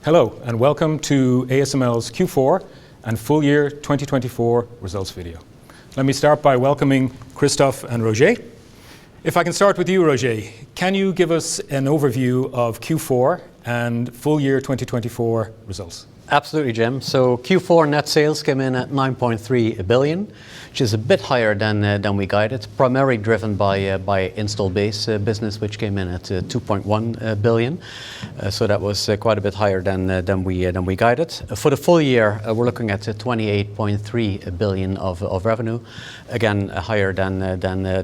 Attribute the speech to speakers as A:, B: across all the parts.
A: Hello and welcome to ASML's Q4 and full year 2024 results video. Let me start by welcoming Christophe and Roger. If I can start with you, Roger, can you give us an overview of Q4 and full year 2024 results?
B: Absolutely, Jim. So Q4 net sales came in at 9.3 billion, which is a bit higher than we guided, primarily driven by install base business, which came in at 2.1 billion. So that was quite a bit higher than we guided. For the full year, we're looking at 28.3 billion of revenue, again higher than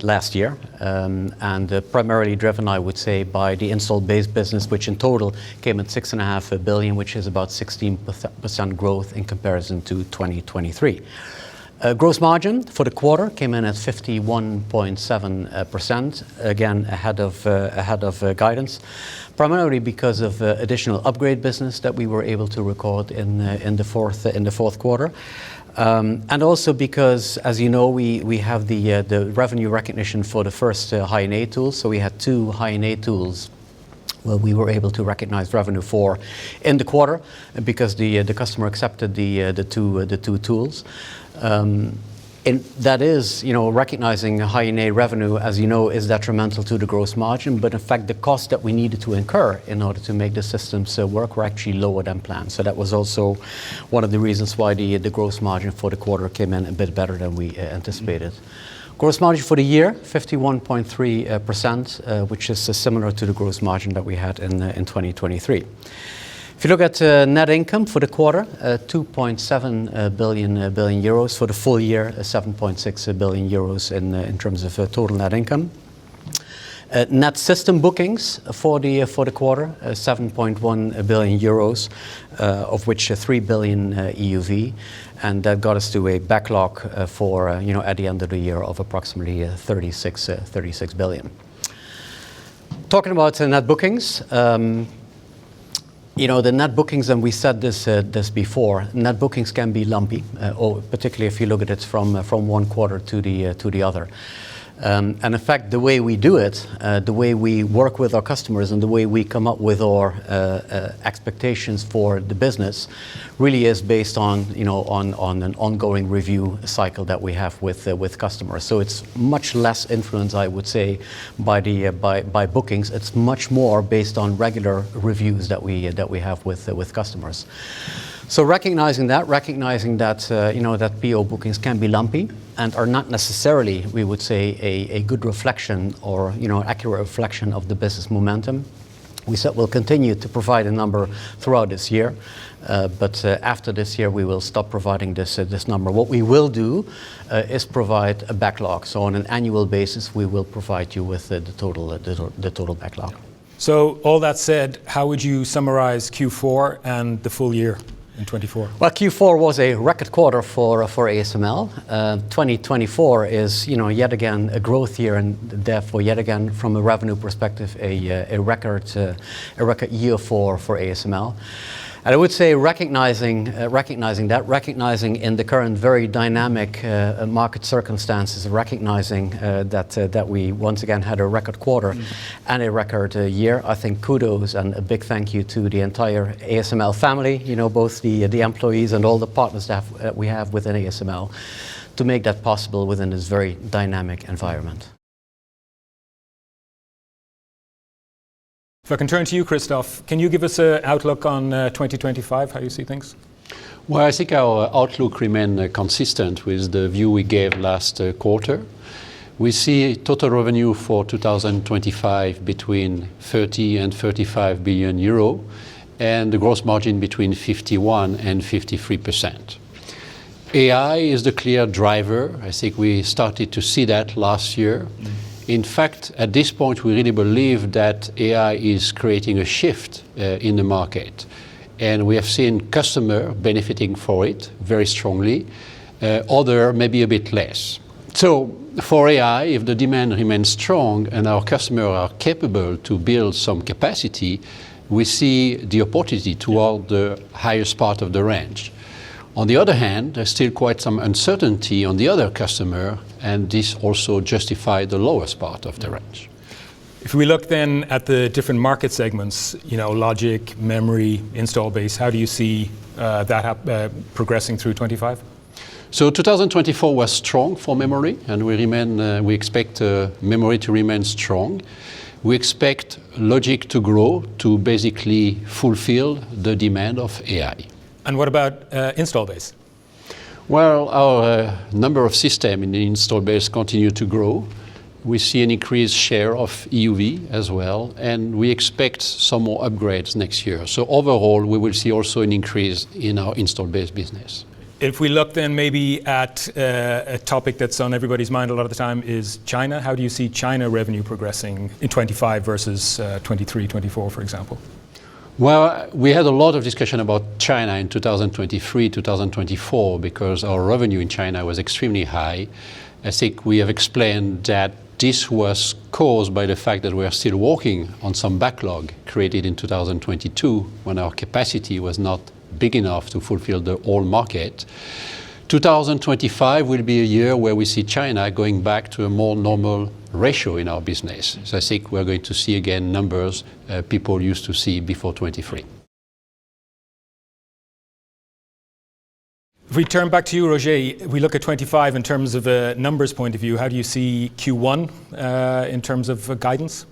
B: last year, and primarily driven, I would say, by the install base business, which in total came at 6.5 billion, which is about 16% growth in comparison to 2023. Gross margin for the quarter came in at 51.7%, again ahead of guidance, primarily because of additional upgrade business that we were able to record in the fourth quarter. And also because, as you know, we have the revenue recognition for the first High-NA tools. So we had two High-NA tools we were able to recognize revenue for in the quarter because the customer accepted the two tools. And that is, recognizing High-NA revenue, as you know, is detrimental to the gross margin. But in fact, the cost that we needed to incur in order to make the systems work were actually lower than planned. So that was also one of the reasons why the gross margin for the quarter came in a bit better than we anticipated. Gross margin for the year, 51.3%, which is similar to the gross margin that we had in 2023. If you look at net income for the quarter, 2.7 billion euros. For the full year, 7.6 billion euros in terms of total net income. Net system bookings for the quarter, 7.1 billion euros, of which 3 billion EUV, and that got us to a backlog for at the end of the year of approximately 36 billion. Talking about net bookings, the net bookings, and we said this before, net bookings can be lumpy, particularly if you look at it from one quarter to the other. And in fact, the way we do it, the way we work with our customers and the way we come up with our expectations for the business really is based on an ongoing review cycle that we have with customers. So it's much less influenced, I would say, by bookings. It's much more based on regular reviews that we have with customers. So recognizing that that PO bookings can be lumpy and are not necessarily, we would say, a good reflection or accurate reflection of the business momentum. We said we'll continue to provide a number throughout this year, but after this year we will stop providing this number. What we will do is provide a backlog. So on an annual basis, we will provide you with the total backlog.
A: So all that said, how would you summarize Q4 and the full year in 24?
B: Well, Q4 was a record quarter for ASML. 2024 is, yet again a growth year, and therefore yet again from a revenue perspective a record year for ASML. And I would say recognizing in the current very dynamic market circumstances, recognizing that we once again had a record quarter and a record year, I think kudos and a big thank you to the entire ASML family, both the employees and all the partners that we have within ASML to make that possible within this very dynamic environment.
A: If I can turn to you, Christophe, can you give us an outlook on 2025, how you see things?
C: Well, I think our outlook remains consistent with the view we gave last quarter. We see total revenue for 2025 between 30 and 35 billion euro, and the gross margin between 51 and 53%. AI is the clear driver. I think we started to see that last year. In fact, at this point, we really believe that AI is creating a shift in the market. And we have seen customers benefiting for it very strongly, other maybe a bit less. So for AI, if the demand remains strong and our customers are capable to build some capacity, we see the opportunity toward the highest part of the range. On the other hand, there's still quite some uncertainty on the other customer, and this also justifies the lowest part of the range.
A: If we look then at the different market segments, logic, memory, install base, how do you see that progressing through 25?
C: So 2024 was strong for memory, and we expect memory to remain strong. We expect logic to grow to basically fulfill the demand of AI.
A: And what about install base?
C: Well, our number of systems in the install base continue to grow. We see an increased share of EUV as well, and we expect some more upgrades next year. So overall, we will see also an increase in our install base business.
A: If we look then maybe at a topic that's on everybody's mind a lot of the time is China. How do you see China revenue progressing in 25 versus 23, 24, for example?
C: Well, we had a lot of discussion about China in 2023, 2024, because our revenue in China was extremely high. I think we have explained that this was caused by the fact that we are still working on some backlog created in 2022 when our capacity was not big enough to fulfill the whole market. 2025 will be a year where we see China going back to a more normal ratio in our business. So I think we're going to see again numbers people used to see before 23.
A: If we turn back to you, Roger, we look at 25 in terms of a numbers point of view. How do you see Q1 in terms of guidance?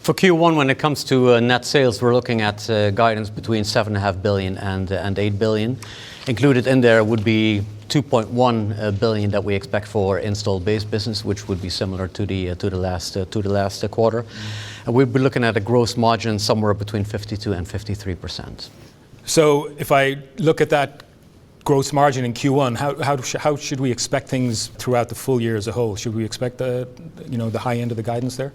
B: For Q1, when it comes to net sales, we're looking at guidance between 7.5 billion and 8 billion. Included in there would be 2.1 billion that we expect for installed base business, which would be similar to the last quarter. And we'd be looking at a gross margin somewhere between 52 and 53%.
A: So if I look at that gross margin in Q1, how should we expect things throughout the full year as a whole? Should we expect the high end of the guidance there?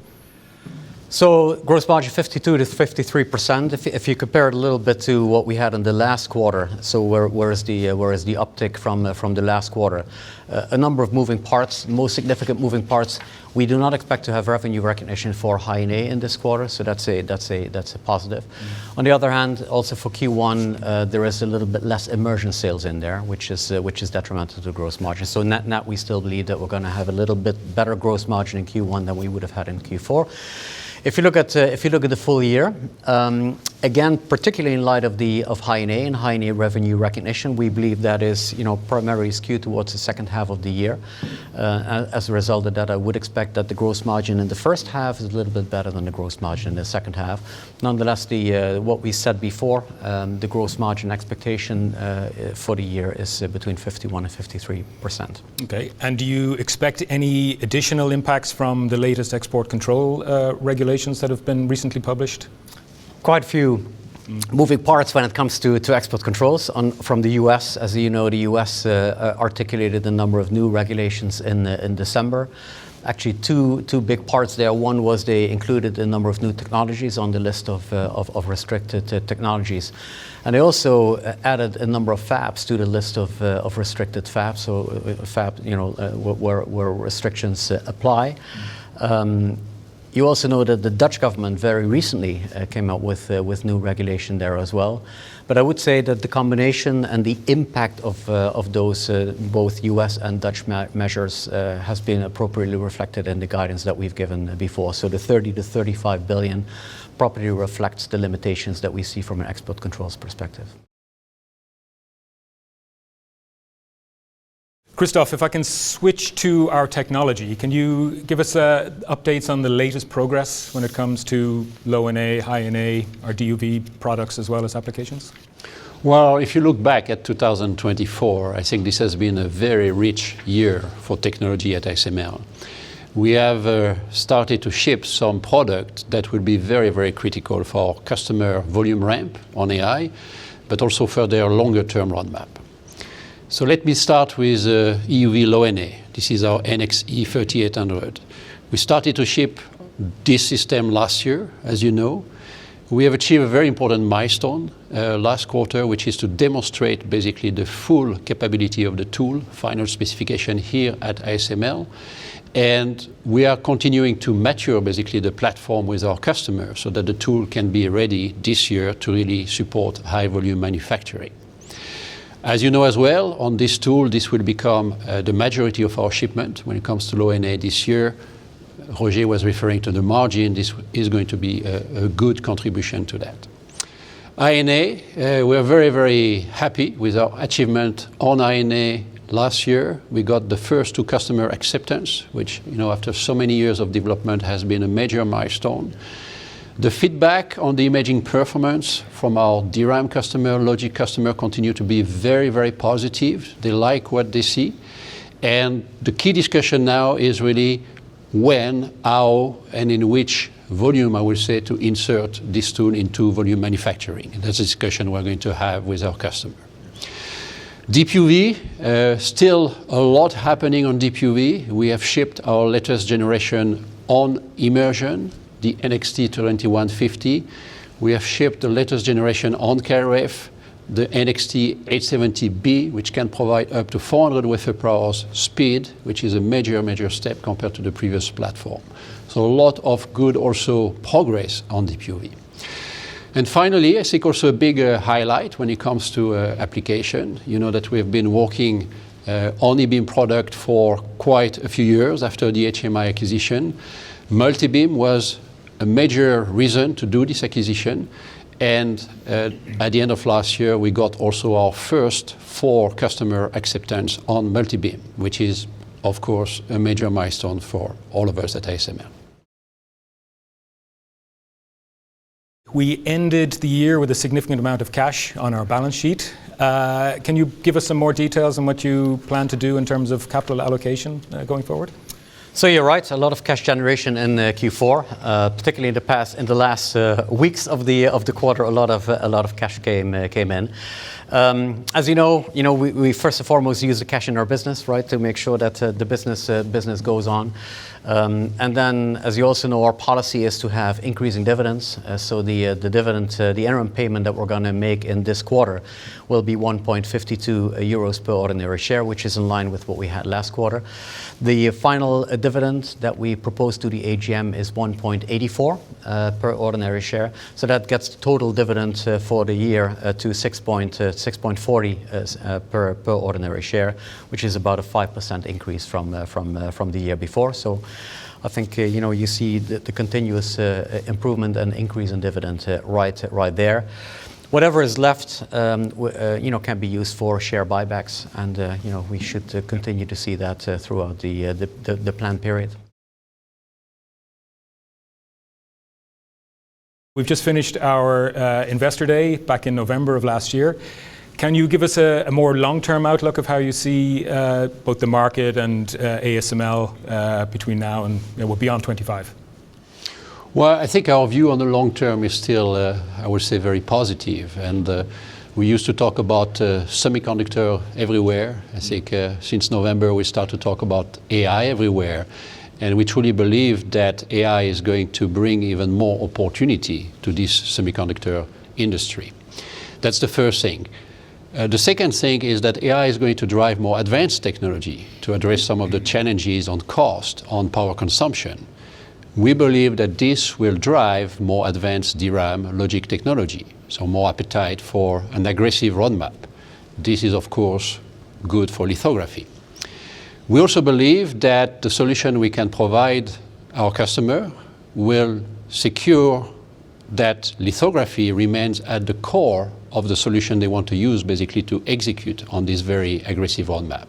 B: So gross margin 52 to 53%. If you compare it a little bit to what we had in the last quarter, so where is the uptick from the last quarter? A number of moving parts, most significant moving parts. We do not expect to have revenue recognition for High-NA in this quarter, so that's a positive. On the other hand, also for Q1, there is a little bit less immersion sales in there, which is detrimental to gross margin. So net, we still believe that we're going to have a little bit better gross margin in Q1 than we would have had in Q4. If you look at the full year, again, particularly in light of High-NA and High-NA revenue recognition, we believe that is primarily skewed towards the second half of the year. As a result of that, I would expect that the gross margin in the first half is a little bit better than the gross margin in the second half. Nonetheless, what we said before, the gross margin expectation for the year is between 51 and 53%.
A: Okay, and do you expect any additional impacts from the latest export control regulations that have been recently published?
B: Quite a few moving parts when it comes to export controls from the US. As you know, the US articulated a number of new regulations in December. Actually, two big parts there. One was they included a number of new technologies on the list of restricted technologies. And they also added a number of fabs to the list of restricted fabs, so where restrictions apply. You also know that the Dutch government very recently came out with new regulation there as well. But I would say that the combination and the impact of those both US and Dutch measures has been appropriately reflected in the guidance that we've given before. So the 30 to 35 billion properly reflects the limitations that we see from an export controls perspective.
A: Christophe, if I can switch to our technology, can you give us updates on the latest progress when it comes to low-NA, high-NA, our DUV products as well as applications?
C: Well, if you look back at 2024, I think this has been a very rich year for technology at ASML. We have started to ship some products that will be very, very critical for our customer volume ramp on AI, but also for their longer-term roadmap. So let me start with EUV low-NA. This is our NXE 3800. We started to ship this system last year, as you know. We have achieved a very important milestone last quarter, which is to demonstrate basically the full capability of the tool, final specification here at ASML. And we are continuing to mature basically the platform with our customers so that the tool can be ready this year to really support high volume manufacturing. As you know as well, on this tool, this will become the majority of our shipment when it comes to low-NA this year. Roger was referring to the margin, this is going to be a good contribution to that. INA, we are very, very happy with our achievement on INA last year. We got the first 2 customer acceptance, which, after so many years of development has been a major milestone. The feedback on the imaging performance from our DRAM customer, logic customer, continue to be very, very positive. They like what they see. And the key discussion now is really when, how, and in which volume, I will say, to insert this tool into volume manufacturing. And that's a discussion we're going to have with our customer. Deep UV, still a lot happening on Deep UV. We have shipped our latest generation on immersion, the NXT 2150. We have shipped the latest generation on KrF, the NXT 870B, which can provide up to 400 wafer per hour speed, which is a major, major step compared to the previous platform. So a lot of good also progress on Deep UV. And finally, I think also a big highlight when it comes to application. You know that we've been working on e-beam product for quite a few years after the HMI acquisition. Multi-beam was a major reason to do this acquisition. And at the end of last year, we got also our first 4 customer acceptance on multi-beam, which is, of course, a major milestone for all of us at ASML.
A: We ended the year with a significant amount of cash on our balance sheet. Can you give us some more details on what you plan to do in terms of capital allocation going forward?
B: So you're right, a lot of cash generation in Q4, particularly in the last weeks of the quarter. A lot of cash came in. As you know, we first and foremost use the cash in our business, right, to make sure that the business goes on. And then, as you also know, our policy is to have increasing dividends. So the dividend, the interim payment that we're going to make in this quarter will be 1.52 euros per ordinary share, which is in line with what we had last quarter. The final dividend that we propose to the AGM is 1.84 per ordinary share. So that gets the total dividend for the year to 6.40 per ordinary share, which is about a 5% increase from the year before. So I think you see the continuous improvement and increase in dividend right there. Whatever is left, can be used for share buybacks, and we should continue to see that throughout the planned period.
A: We've just finished our Investor Day back in November of last year. Can you give us a more long-term outlook of how you see both the market and ASML between now and beyond 25?
C: Well, I think our view on the long term is still, I would say, very positive. And we used to talk about semiconductor everywhere. I think since November we start to talk about AI everywhere. And we truly believe that AI is going to bring even more opportunity to this semiconductor industry. That's the first thing. The second thing is that AI is going to drive more advanced technology to address some of the challenges on cost, on power consumption. We believe that this will drive more advanced DRAM logic technology, so more appetite for an aggressive roadmap. This is, of course, good for lithography. We also believe that the solution we can provide our customer will secure that lithography remains at the core of the solution they want to use, basically to execute on this very aggressive roadmap.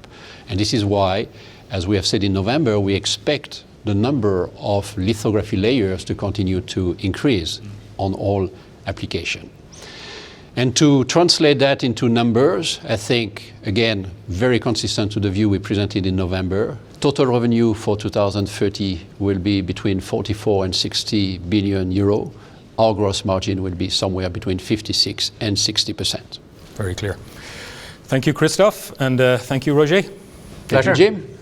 C: And this is why, as we have said in November, we expect the number of lithography layers to continue to increase on all applications. And to translate that into numbers, I think, again, very consistent to the view we presented in November, total revenue for 2030 will be between 44 and 60 billion euro. Our gross margin will be somewhere between 56 and 60%.
A: Very clear. Thank you, Christophe, and thank you, Roger.
C: Thank you, Jim.